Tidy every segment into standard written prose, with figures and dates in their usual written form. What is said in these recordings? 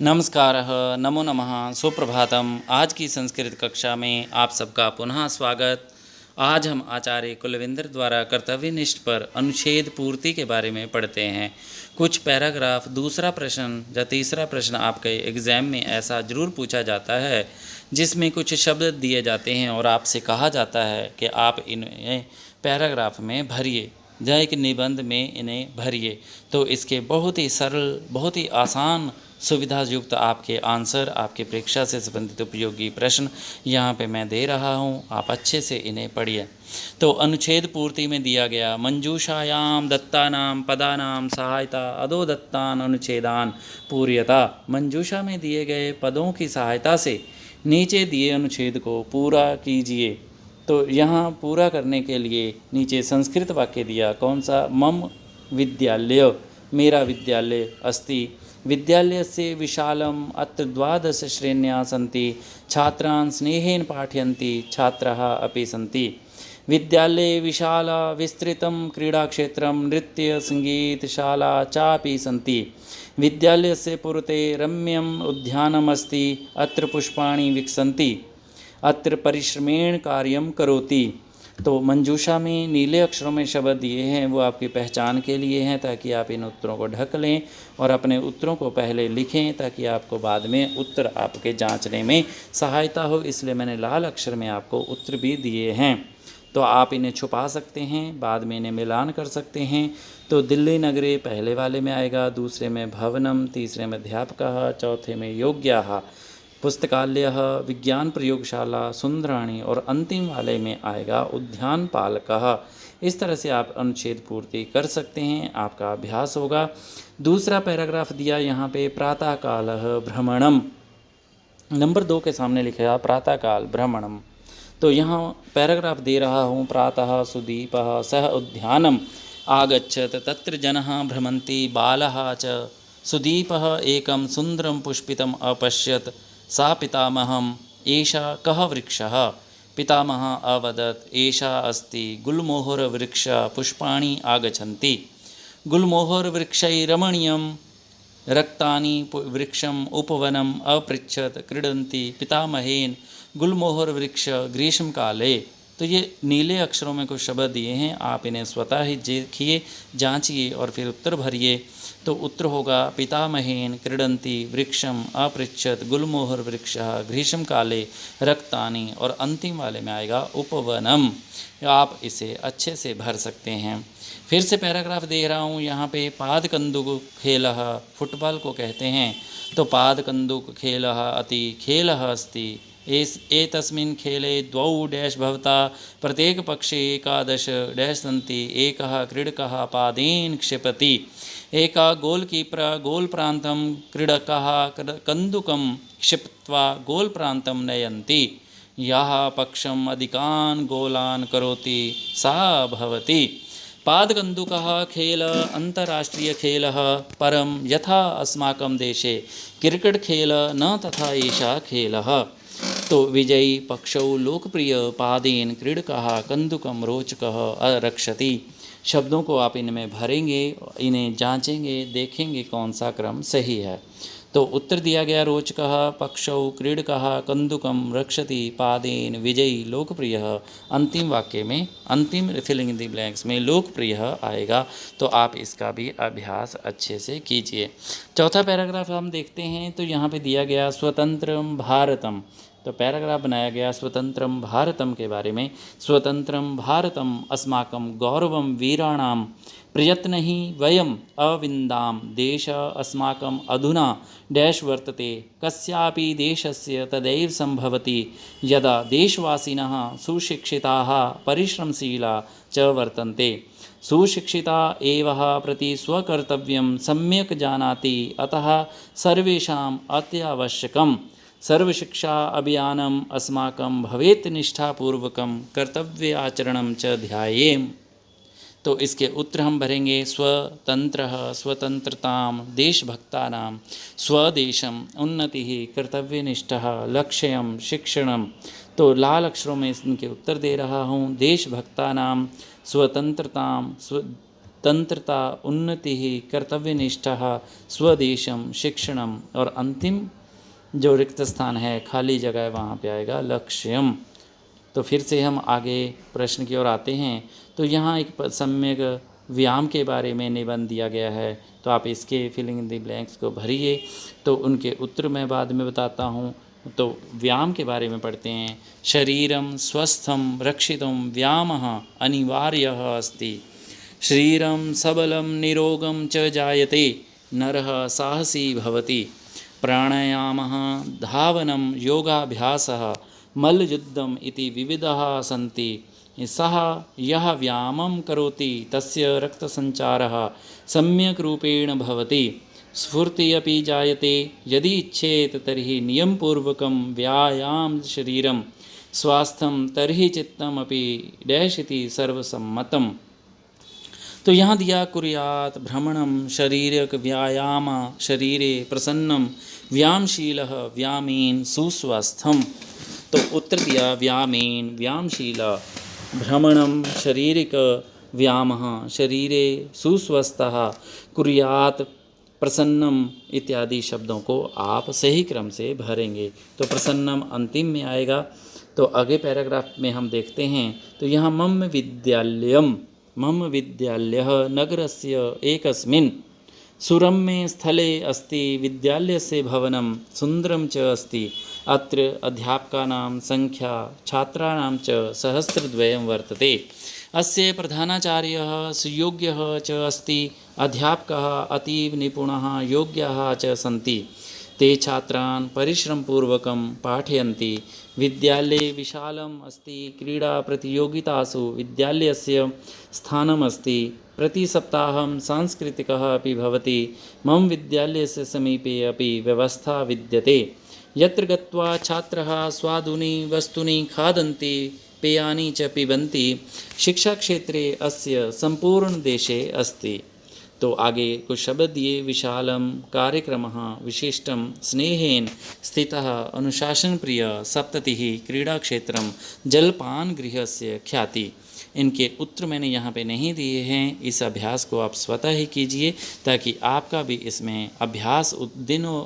नमस्कारः, नमो नमः, सुप्रभातम। आज की संस्कृत कक्षा में आप सबका पुनः स्वागत। आज हम आचार्य कुलविंदर द्वारा कर्तव्यनिष्ठ पर अनुच्छेद पूर्ति के बारे में पढ़ते हैं। कुछ पैराग्राफ, दूसरा प्रश्न या तीसरा प्रश्न आपके एग्ज़ाम में ऐसा ज़रूर पूछा जाता है जिसमें कुछ शब्द दिए जाते हैं और आपसे कहा जाता है कि आप इन्हें पैराग्राफ में भरिए या एक निबंध में इन्हें भरिए। तो इसके बहुत ही सरल, बहुत ही आसान, सुविधायुक्त आपके आंसर, आपके परीक्षा से संबंधित उपयोगी प्रश्न यहाँ पे मैं दे रहा हूँ। आप अच्छे से इन्हें पढ़िए। तो अनुच्छेद पूर्ति में दिया गया मंजूषायाम दत्तानाम पदानाम सहायता अदो दत्तान अनुच्छेदान पूर्यता। मंजूषा में दिए गए पदों की सहायता से नीचे दिए अनुच्छेद को पूरा कीजिए। तो यहाँ पूरा करने के लिए नीचे संस्कृत वाक्य दिया। कौन सा? मम विद्यालय, मेरा विद्यालय अस्ति। विद्यालयस्य विशालम् अत्र 12 श्रेण्याः सन्ति। छात्रान् स्नेहेन पाठयन्ति छात्राः अपि सन्ति। विद्यालये विशाला विस्तृतं क्रीडाक्षेत्रं नृत्य संगीतशाला चापि सन्ति। विद्यालयस्य पुरते रम्यम् उद्यानम् अस्ति। अत्र पुष्पाणि विकसन्ति। अत्र परिश्रमेण कार्यं करोति। तो मंजूषा में नीले अक्षरों में शब्द दिए हैं, वो आपकी पहचान के लिए हैं ताकि आप इन उत्तरों को ढक लें और अपने उत्तरों को पहले लिखें ताकि आपको बाद में उत्तर आपके जांचने में सहायता हो। इसलिए मैंने लाल अक्षर में आपको उत्तर भी दिए हैं। तो आप इन्हें छुपा सकते हैं, बाद में इन्हें मिलान कर सकते हैं। तो दिल्ली नगरे पहले वाले में आएगा, दूसरे में भवनम, तीसरे में अध्यापकः, चौथे में योग्याः, पुस्तकालय, विज्ञान प्रयोगशाला, सुंदराणी और अंतिम वाले में आएगा उद्यान पालकः। इस तरह से आप अनुच्छेद पूर्ति कर सकते हैं, आपका अभ्यास होगा। दूसरा पैराग्राफ दिया यहाँ पे प्रातःकालः भ्रमणम। नंबर 2 के सामने लिखा प्रातःकाल भ्रमणम। तो यहाँ पैराग्राफ दे रहा हूँ। प्रातः सुदीपः सह उद्यानम आगच्छत तत्र जनः भ्रमन्ति बालः च सुदीपः एकं सुन्दरं पुष्पितम् अपश्यत्। सा पितामहम् एषा कः वृक्षः? पितामहः अवदत् एषा अस्ति गुल्मोहरवृक्षः, पुष्पाणि आगच्छन्ति। गुल्मोहरवृक्षैरमणीयं रक्तानि वृक्षम् उपवनम् अपृच्छत्। क्रीडन्ति पितामहेन गुल्मोहरवृक्ष ग्रीष्मकाले। तो ये नीले अक्षरों में कुछ शब्द दिए हैं, आप इन्हें स्वतः ही देखिए, जांचिए और फिर उत्तर भरिए। तो उत्तर होगा पितामहेन क्रीडन्ति वृक्षम अपृच्छत गुल्मोहर वृक्षः ग्रीष्मकाले रक्तानि, और अंतिम वाले में आएगा उपवनम। आप इसे अच्छे से भर सकते हैं। फिर से पैराग्राफ दे रहा हूँ यहाँ पे। पाद कंदुक खेलः, फुटबॉल को कहते हैं। तो पाद कंदुक खेलः अति खेलः अस्ति। एतस्मिन् खेले द्वौ डैश भवता प्रत्येक पक्षे 11 डैश सन्ति। एकः क्रीडकः पादेन क्षिपति। एका गोलकीपर गोल प्रान्तं क्रीडकः कन्दुकं क्षिप्त्वा गोल प्रान्तं नयन्ति। यः पक्षम् अधिकान् गोलान् करोति सा भवति। पादकन्दुकः खेल अन्तर्राष्ट्रीयखेलः, परं यथा अस्माकं देशे क्रिकेट खेल न तथा एषः खेलः। तो विजयी पक्षौ लोकप्रिय पादेन क्रीडकः कन्दुकं रोचकः रक्षति। शब्दों को आप इनमें भरेंगे, इन्हें जांचेंगे, देखेंगे कौन सा क्रम सही है। तो उत्तर दिया गया रोचकः पक्षौ क्रीडकः कन्दुकं रक्षति पादेन विजयी लोकप्रियः। अंतिम वाक्य में, अंतिम फिलिंग इन द ब्लैंक्स में लोकप्रिय आएगा। तो आप इसका भी अभ्यास अच्छे से कीजिए। चौथा पैराग्राफ हम देखते हैं। तो यहाँ पे दिया गया स्वतंत्रम भारतम। तो पैराग्राफ बनाया गया स्वतंत्रम भारतम के बारे में। स्वतंत्रम भारतम अस्माकं गौरवं वीराणां प्रयत्न ही वयम् अविन्दाम। देश अस्माकम् अधुना डैश वर्तते। कस्यापि देशस्य तदैव सम्भवति यदा देशवासिनः सुशिक्षिताः परिश्रमशीला च वर्तन्ते। सुशिक्षिता एवः प्रति स्वकर्तव्यं सम्यक् जानाति, अतः सर्वेषाम् अत्यावश्यकम् सर्वशिक्षा अभियानम् अस्माकं भवेत् निष्ठापूर्वकं कर्तव्य आचरणं च ध्यायेम। तो इसके उत्तर हम भरेंगे। स्वतंत्रः स्वतंत्रतां देशभक्तानां स्वदेशम उन्नतिः कर्तव्यनिष्ठः लक्ष्यं शिक्षणम। तो लाल अक्षरों में इनके उत्तर दे रहा हूँ। देशभक्तानां स्वतंत्रतां तंत्रता, उन्नति, कर्तव्यनिष्ठा, स्वदेशम, शिक्षणम, और अंतिम जो रिक्त स्थान है, खाली जगह, वहाँ पे आएगा लक्ष्यम। तो फिर से हम आगे प्रश्न की ओर आते हैं। तो यहाँ एक सम्यक व्यायाम के बारे में निबंध दिया गया है, तो आप इसके फिलिंग इन द ब्लैंक्स को भरिए। तो उनके उत्तर मैं बाद में बताता हूँ। तो व्यायाम के बारे में पढ़ते हैं। शरीरम स्वस्थम रक्षितुम व्यायामः अनिवार्यः अस्ति। शरीरं सबलं निरोगं च जायते, नरः साहसी भवति। प्राणायामः, धावनं, योगाभ्यासः, मल्लयुद्धम् इति विविधाः सन्ति। सः यः व्यायामं करोति तस्य रक्तसञ्चारः सम्यक् रूपेण भवति, स्फूर्तिः अपि जायते। यदि इच्छेत तर्हि नियमपूर्वकं व्यायाम शरीरं स्वास्थ्यं तर्हि चित्तमपि डैश इति सर्वसम्मतम्। तो यहाँ दिया कुर्यात् भ्रमणम शरीरक व्यायाम शरीरे प्रसन्नम व्यायामशीलः व्यायामेन सुस्वस्थम। तो उत्तर दिया व्यायामेन व्यायामशील, भ्रमणम शारीरिक व्यायामः शरीरे सुस्वस्थः, कुर्यात् प्रसन्नम इत्यादि शब्दों को आप सही क्रम से भरेंगे। तो प्रसन्नम अंतिम में आएगा। तो आगे पैराग्राफ में हम देखते हैं। तो यहाँ मम विद्यालयः नगरस्य एकस्मिन् सुरम्ये स्थले अस्ति। विद्यालयस्य भवनं सुन्दरं च अस्ति। अत्र अध्यापकानां संख्या छात्राणां च सहस्रद्वयं वर्तते। अस्य प्रधानाचार्यः सुयोग्यः च अस्ति। अध्यापकाः अतीव निपुणाः योग्याः च सन्ति। ते छात्रान् परिश्रमपूर्वकं पाठयन्ति। विद्यालये विशालम् अस्ति। क्रीडाप्रतियोगितासु विद्यालयस्य स्थानम् अस्ति। प्रतिसप्ताहं सांस्कृतिकः अपि भवति। मम विद्यालयस्य समीपे अपि व्यवस्था विद्यते, यत्र गत्वा छात्राः स्वादूनि वस्तूनि खादन्ति, पेयानि च पिबन्ति। शिक्षाक्षेत्रे अस्य संपूर्ण देशे अस्ति। तो आगे कुछ शब्द दिए। विशालम कार्यक्रमः, विशिष्टम स्नेहेन स्थितः, अनुशासन प्रिय, सप्ततिः क्रीडाक्षेत्रम, जलपान गृहस्य ख्याति। इनके उत्तर मैंने यहाँ पे नहीं दिए हैं। इस अभ्यास को आप स्वतः ही कीजिए ताकि आपका भी इसमें अभ्यास दिनों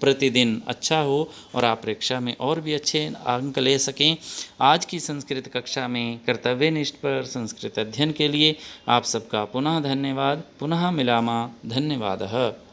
प्रतिदिन अच्छा हो और आप परीक्षा में और भी अच्छे अंक ले सकें। आज की संस्कृत कक्षा में कर्तव्यनिष्ठ पर संस्कृत अध्ययन के लिए आप सबका पुनः धन्यवाद। पुनः मिलामा। धन्यवादः।